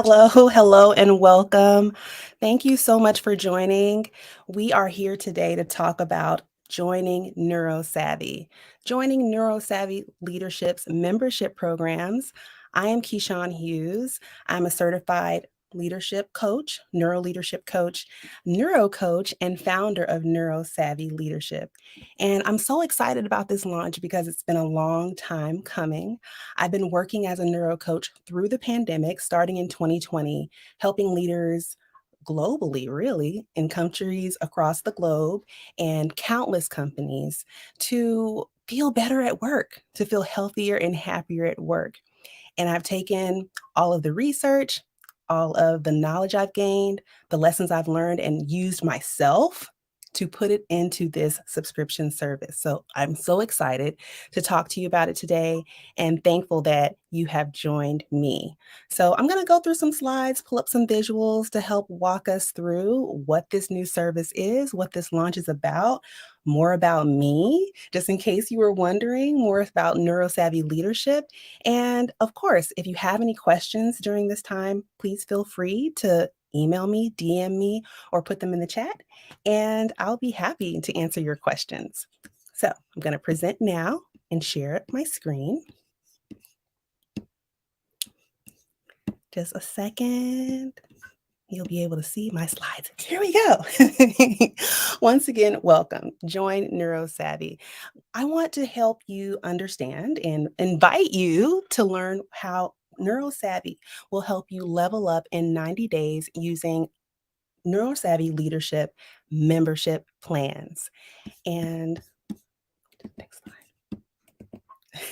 Hello, and welcome. Thank you so much for joining. We are here today to talk about joining NeuroSavvy, joining NeuroSavvy Leadership's membership programs. I am Keyshawn Hughes. I'm a certified leadership coach, neuro leadership coach, neuro coach, and founder of NeuroSavvy Leadership. And I'm so excited about this launch because it's been a long time coming. I've been working as a neuro coach through the pandemic, starting in 2020, helping leaders globally, really, in countries across the globe and countless companies to feel better at work, to feel healthier and happier at work. And I've taken all of the research, all of the knowledge I've gained, the lessons I've learned, and used myself to put it into this subscription service. So I'm so excited to talk to you about it today and thankful that you have joined me. So I'm going to go through some slides, pull up some visuals to help walk us through what this new service is, what this launch is about, more about me, just in case you were wondering, more about NeuroSavvy Leadership. And of course, if you have any questions during this time, please feel free to email me, DM me, or put them in the chat, and I'll be happy to answer your questions. So I'm going to present now and share my screen. Just a second. You'll be able to see my slides. Here we go. Once again, welcome. Join NeuroSavvy. I want to help you understand and invite you to learn how NeuroSavvy will help you level up in 90 days using NeuroSavvy Leadership membership plans. And next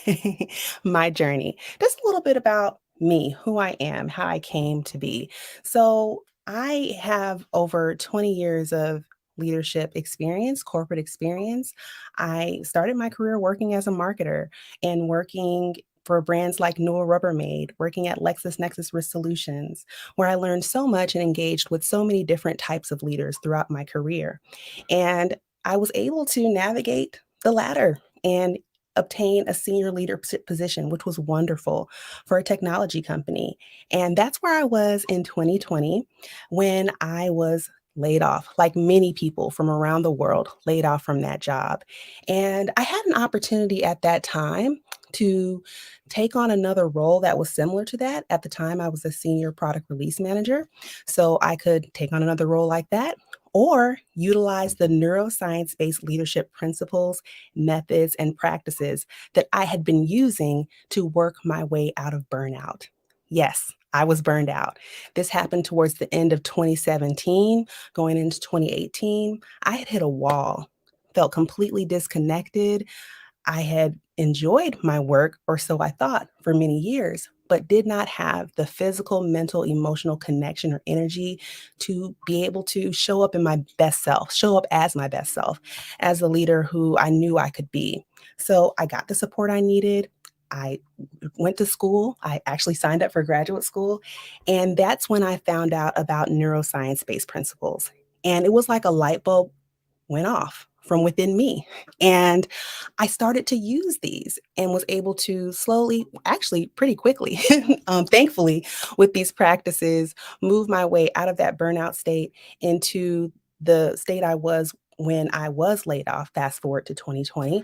slide. My journey. Just a little bit about me, who I am, how I came to be. So I have over 20 years of leadership experience, corporate experience. I started my career working as a marketer and working for brands like Newell Rubbermaid, working at LexisNexis Risk Solutions, where I learned so much and engaged with so many different types of leaders throughout my career. And I was able to navigate the ladder and obtain a senior leader position, which was wonderful for a technology company. And that's where I was in 2020 when I was laid off, like many people from around the world, laid off from that job. And I had an opportunity at that time to take on another role that was similar to that. At the time, I was a senior product release manager. So I could take on another role like that or utilize the neuroscience based leadership principles, methods, and practices that I had been using to work my way out of burnout. Yes, I was burned out. This happened towards the end of 2017, going into 2018. I had hit a wall, felt completely disconnected. I had enjoyed my work, or so I thought, for many years, but did not have the physical, mental, emotional connection or energy to be able to show up in my best self, show up as my best self, as the leader who I knew I could be. So I got the support I needed. I went to school. I actually signed up for graduate school. And that's when I found out about neuroscience based principles. And it was like a light bulb went off from within me. And I started to use these and was able to slowly, actually pretty quickly, thankfully, with these practices, move my way out of that burnout state into the state I was when I was laid off. Fast forward to 2020,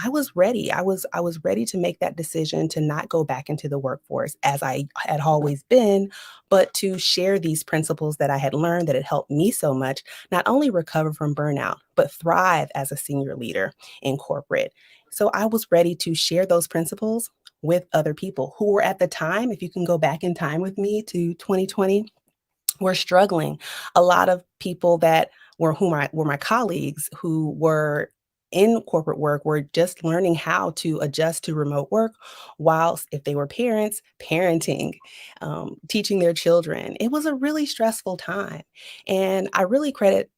I was ready. I was ready to make that decision to not go back into the workforce as I had always been, but to share these principles that I had learned that had helped me so much, not only recover from burnout, but thrive as a senior leader in corporate. So I was ready to share those principles with other people who were at the time, if you can go back in time with me to 2020, were struggling. A lot of people that were my colleagues who were in corporate work were just learning how to adjust to remote work whilst if they were parents parenting, teaching their children. It was a really stressful time, and I really credit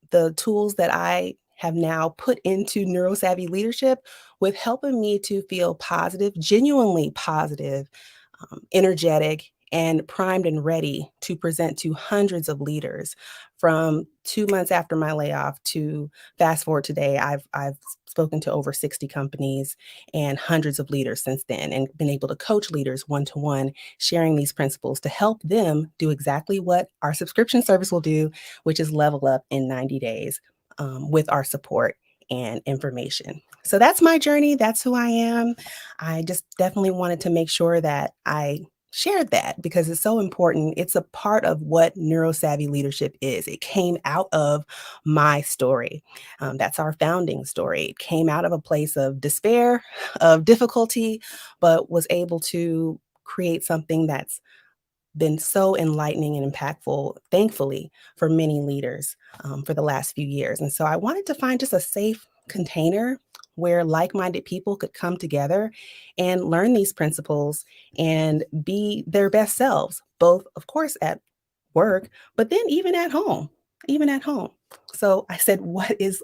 the tools that I have now put into NeuroSavvy Leadership with helping me to feel positive, genuinely positive, energetic, and primed and ready to present to hundreds of leaders. From 2 months after my layoff to fast forward today, I've spoken to over 60 companies and hundreds of leaders since then, and been able to coach leaders one to one, sharing these principles to help them do exactly what our subscription service will do, which is level up in 90 days with our support and information. So that's my journey. That's who I am. I just definitely wanted to make sure that I shared that because it's so important. It's a part of what NeuroSavvy Leadership is. It came out of my story. That's our founding story. It came out of a place of despair, of difficulty, but was able to create something that's been so enlightening and impactful, thankfully, for many leaders for the last few years. And so I wanted to find just a safe container where like minded people could come together and learn these principles and be their best selves, both, of course, at work, but then even at home, even at home. So I said,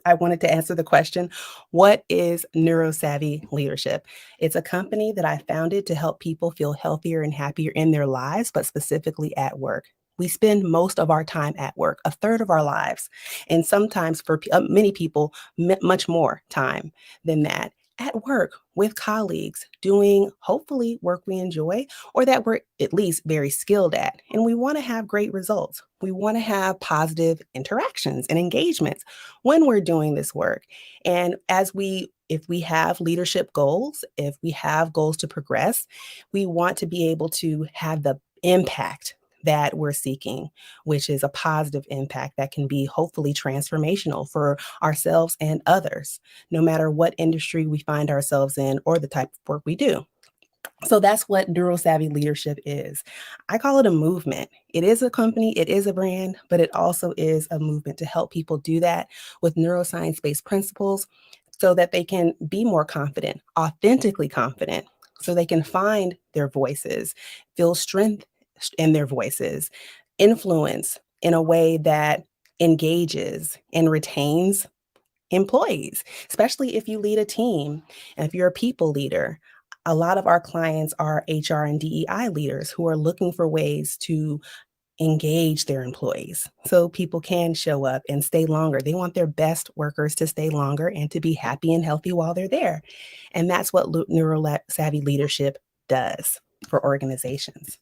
I wanted to answer the question, what is NeuroSavvy Leadership? It's a company that I founded to help people feel healthier and happier in their lives, but specifically at work. We spend most of our time at work, a third of our lives, and sometimes for many people, much more time than that at work with colleagues, doing hopefully work we enjoy or that we're at least very skilled at. And we want to have great results. We want to have positive interactions and engagements when we're doing this work. And if we have leadership goals, if we have goals to progress, we want to be able to have the impact that we're seeking, which is a positive impact that can be hopefully transformational for ourselves and others, no matter what industry we find ourselves in or the type of work we do. So that's what NeuroSavvy Leadership is. I call it a movement. It is a company, it is a brand, but it also is a movement to help people do that with neuroscience-based principles so that they can be more confident, authentically confident, so they can find their voices, feel strength in their voices, influence in a way that engages and retains employees, especially if you lead a team and if you're a people leader. A lot of our clients are HR and DEI leaders who are looking for ways to engage their employees so people can show up and stay longer. They want their best workers to stay longer and to be happy and healthy while they're there. And that's what Neuro Savvy Leadership does for organizations.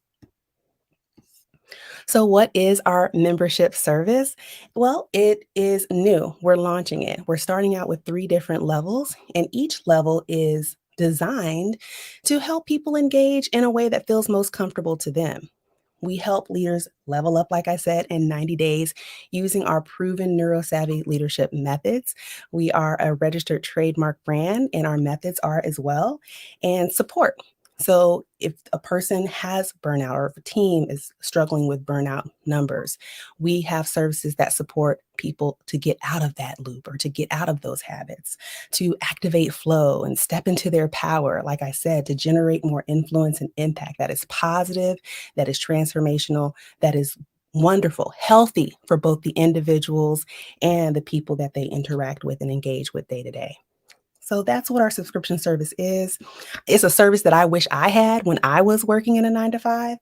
So, what is our membership service? Well, it is new. We're launching it. We're starting out with 3 different levels, and each level is designed to help people engage in a way that feels most comfortable to them. We help leaders level up, like I said, in 90 days using our proven NeuroSavvy leadership methods. We are a registered trademark brand, and our methods are as well, and support. So, if a person has burnout or if a team is struggling with burnout numbers, we have services that support people to get out of that loop or to get out of those habits, to activate flow and step into their power, like I said, to generate more influence and impact that is positive, that is transformational, that is wonderful, healthy for both the individuals and the people that they interact with and engage with day to day. So that's what our subscription service is. It's a service that I wish I had when I was working in a 9 to 5.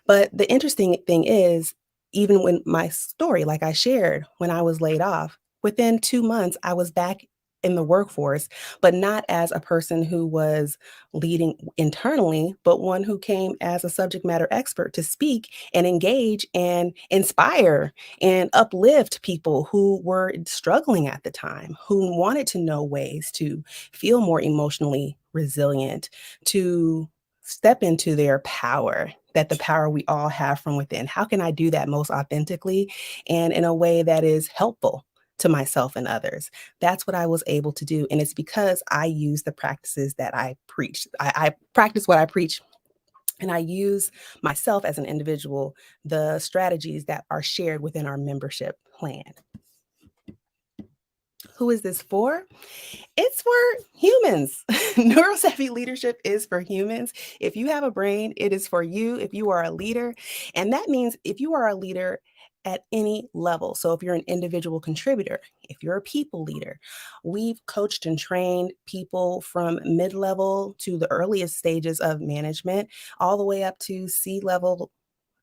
But the interesting thing is, even when my story, like I shared, when I was laid off, within 2 months, I was back in the workforce, but not as a person who was leading internally, but one who came as a subject matter expert to speak and engage and inspire and uplift people who were struggling at the time, who wanted to know ways to feel more emotionally resilient, to step into their power, that the power we all have from within. How can I do that most authentically and in a way that is helpful to myself and others? That's what I was able to do. And it's because I use the practices that I preach. I practice what I preach. And I use myself as an individual, the strategies that are shared within our membership plan. Who is this for? It's for humans. NeuroSavvy leadership is for humans. If you have a brain, it is for you if you are a leader. And that means if you are a leader at any level. So if you're an individual contributor, if you're a people leader, we've coached and trained people from mid-level to the earliest stages of management, all the way up to C-level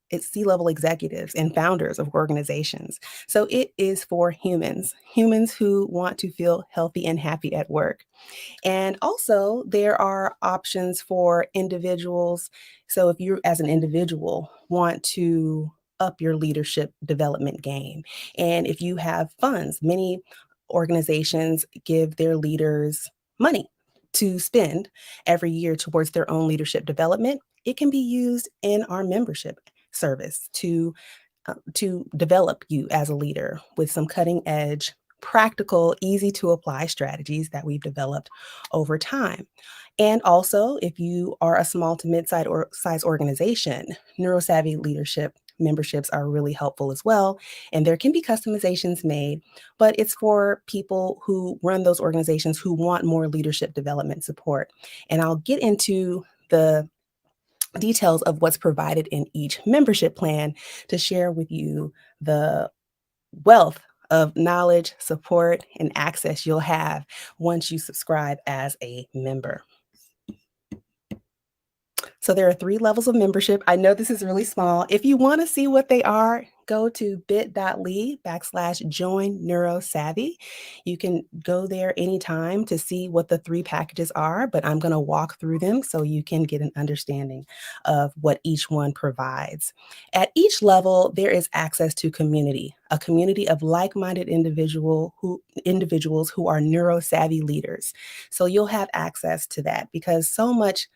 it's C-level executives and founders of organizations. So it is for humans who want to feel healthy and happy at work. And also, there are options for individuals. So, if you, as an individual, want to up your leadership development game, and if you have funds, many organizations give their leaders money to spend every year towards their own leadership development. It can be used in our membership service to develop you as a leader with some cutting edge, practical, easy to apply strategies that we've developed over time. And also, if you are a small to mid-size or size organization, NeuroSavvy Leadership memberships are really helpful as well. And there can be customizations made, but it's for people who run those organizations who want more leadership development support. And I'll get into the details of what's provided in each membership plan to share with you the wealth of knowledge, support, and access you'll have once you subscribe as a member. So there are 3 levels of membership. I know this is really small. If you wanna see what they are, go to bit.ly/join NeuroSavvy. You can go there anytime to see what the 3 packages are, but I'm gonna walk through them so you can get an understanding of what each one provides. At each level, there is access to community, a community of like-minded individuals who are neurosavvy leaders. So you'll have access to that because so much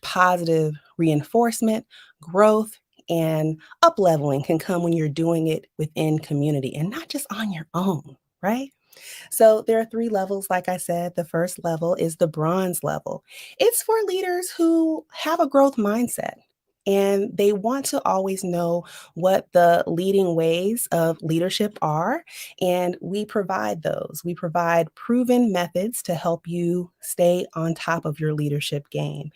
positive reinforcement, growth, and up-leveling can come when you're doing it within community and not just on your own, right? So there are 3 levels, like I said. The first level is the bronze level. It's for leaders who have a growth mindset, and they want to always know what the leading ways of leadership are, and we provide those. We provide proven methods to help you stay on top of your leadership game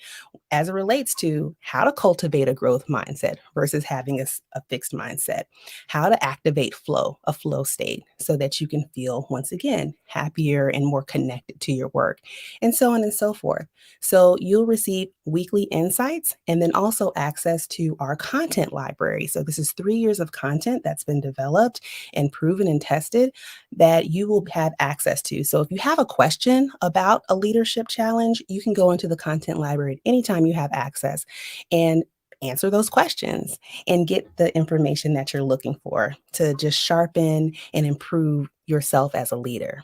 as it relates to how to cultivate a growth mindset versus having a fixed mindset, how to activate a flow state, so that you can feel, once again, happier and more connected to your work, and so on and so forth. So you'll receive weekly insights and then also access to our content library. So this is 3 years of content that's been developed and proven and tested that you will have access to. So if you have a question about a leadership challenge, you can go into the content library at any time you have access and answer those questions and get the information that you're looking for to just sharpen and improve yourself as a leader.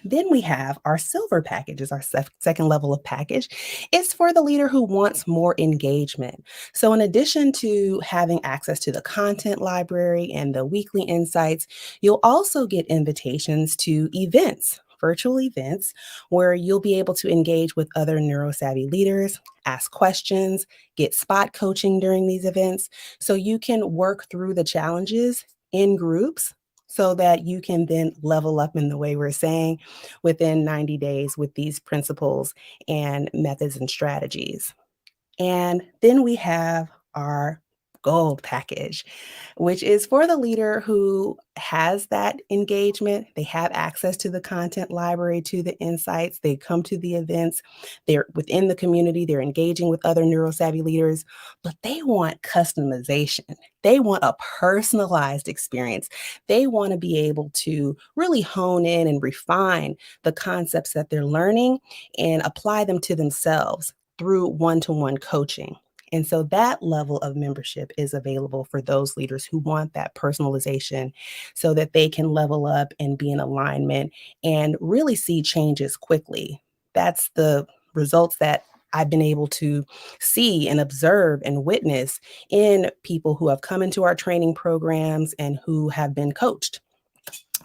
Then we have our silver package is our second level of package. It's for the leader who wants more engagement. So in addition to having access to the content library and the weekly insights, you'll also get invitations to events, virtual events, where you'll be able to engage with other neurosavvy leaders, ask questions, get spot coaching during these events, so you can work through the challenges in groups so that you can then level up in the way we're saying within 90 days with these principles and methods and strategies. And then we have our gold package, which is for the leader who has that engagement. They have access to the content library, to the insights. They come to the events. They're within the community. They're engaging with other neurosavvy leaders, but they want customization. They want a personalized experience. They want to be able to really hone in and refine the concepts that they're learning and apply them to themselves through one-to-one coaching. And so that level of membership is available for those leaders who want that personalization so that they can level up and be in alignment and really see changes quickly. That's the results that I've been able to see and observe and witness in people who have come into our training programs and who have been coached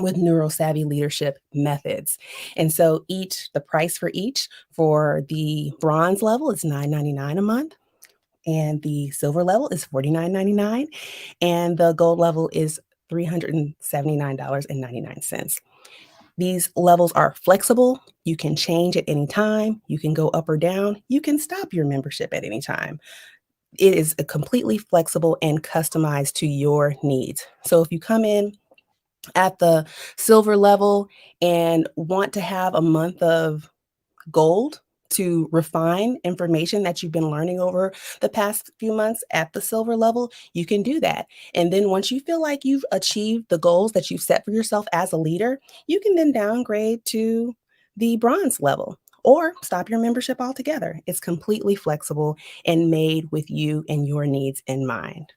with neurosavvy leadership methods. And so the price for each for the bronze level is $9.99 a month, and the silver level is $49.99, and the gold level is $379.99. These levels are flexible. You can change at any time. You can go up or down. You can stop your membership at any time. It is a completely flexible and customized to your needs. So if you come in at the silver level and want to have a month of gold to refine information that you've been learning over the past few months at the silver level, you can do that. And then once you feel like you've achieved the goals that you've set for yourself as a leader, you can then downgrade to the bronze level or stop your membership altogether. It's completely flexible and made with you and your needs in mind.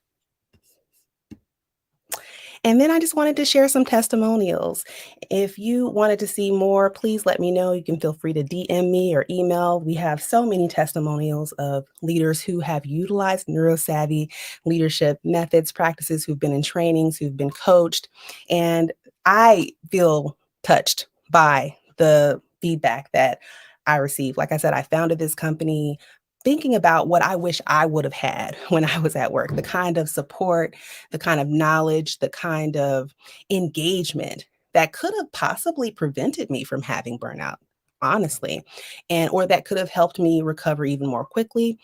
And then I just wanted to share some testimonials. If you wanted to see more, please let me know. You can feel free to DM me or email. We have so many testimonials of leaders who have utilized neurosavvy leadership methods, practices, who've been in trainings, who've been coached. And I feel touched by the feedback that I received. Like I said, I founded this company thinking about what I wish I would have had when I was at work, the kind of support, the kind of knowledge, the kind of engagement that could have possibly prevented me from having burnout, honestly, and or that could have helped me recover even more quickly.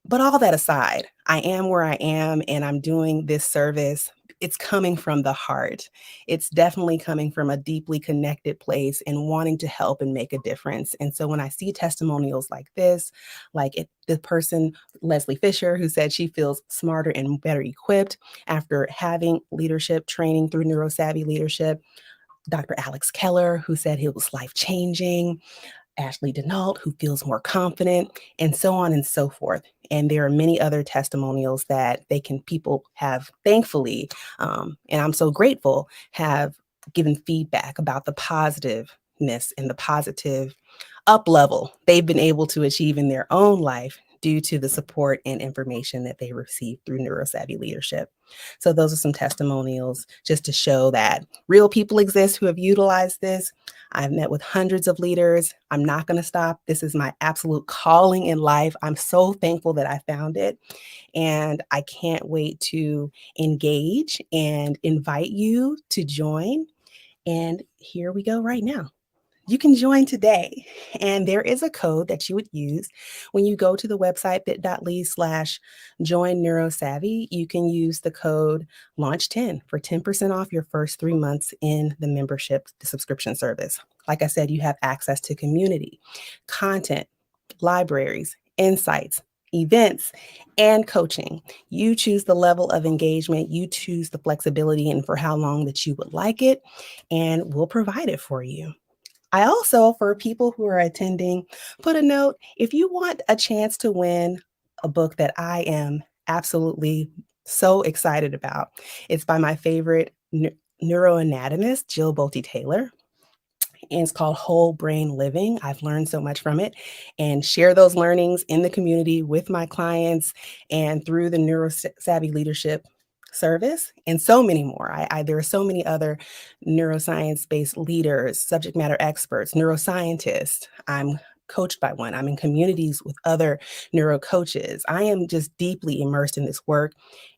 But all that aside, I am where I am and I'm doing this service. It's coming from the heart. It's definitely coming from a deeply connected place and wanting to help and make a difference. And so when I see testimonials like this, the person, Leslie Fisher, who said she feels smarter and better equipped after having leadership training through NeuroSavvy Leadership, Dr. Alex Keller, who said it was life changing, Ashley Denault, who feels more confident, and so on and so forth. And there are many other testimonials that people have thankfully, and I'm so grateful, have given feedback about the positiveness and the positive up level they've been able to achieve in their own life due to the support and information that they received through NeuroSavvy Leadership. So those are some testimonials just to show that real people exist who have utilized this. I've met with hundreds of leaders. I'm not going to stop. This is my absolute calling in life. I'm so thankful that I found it. And I can't wait to engage and invite you to join. And here we go right now. You can join today. And there is a code that you would use when you go to the website bit.ly/join neurosavvy. You can use the code launch10 for 10% off your first 3 months in the membership, the subscription service. Like I said, you have access to community, content, libraries, insights, events, and coaching. You choose the level of engagement, you choose the flexibility and for how long that you would like it, and we'll provide it for you. I also, for people who are attending, put a note if you want a chance to win a book that I am absolutely so excited about. It's by my favorite neuroanatomist, Jill Bolte Taylor, and it's called Whole Brain Living. I've learned so much from it and share those learnings in the community with my clients and through the NeuroSavvy Leadership service and so many more. There are so many other neuroscience-based leaders, subject matter experts, neuroscientists. I'm coached by one. I'm in communities with other neuro coaches. I am just deeply immersed in this work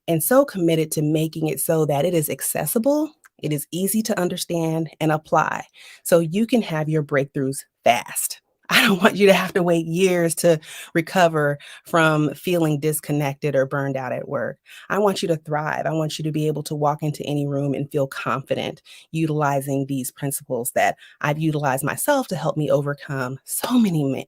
and so committed to making it so that it is accessible, it is easy to understand and apply so you can have your breakthroughs fast. I don't want you to have to wait years to recover from feeling disconnected or burned out at work. I want you to thrive. I want you to be able to walk into any room and feel confident utilizing these principles that I've utilized myself to help me overcome so many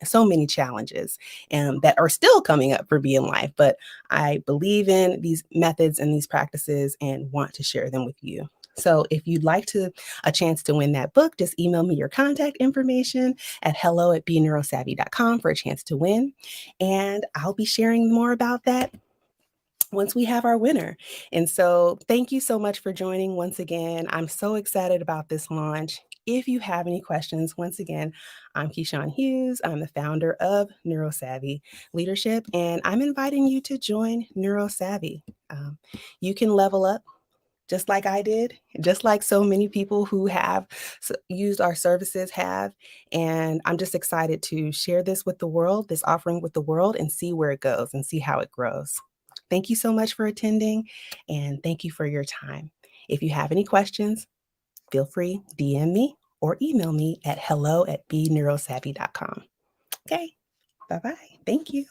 challenges that are still coming up for me in life. But I believe in these methods and these practices and want to share them with you. So if you'd like a chance to win that book, just email me your contact information at hello@beneurosavvy.com for a chance to win. And I'll be sharing more about that once we have our winner. And so thank you so much for joining once again. I'm so excited about this launch. If you have any questions, once again, I'm Keyshawn Hughes. I'm the founder of NeuroSavvy Leadership, and I'm inviting you to join NeuroSavvy. You can level up just like I did, just like so many people who have used our services have. And I'm just excited to share this with the world, this offering with the world, and see where it goes and see how it grows. Thank you so much for attending, and thank you for your time. If you have any questions, feel free, DM me or email me at hello@beneurosavvy.com. Okay, bye-bye. Thank you.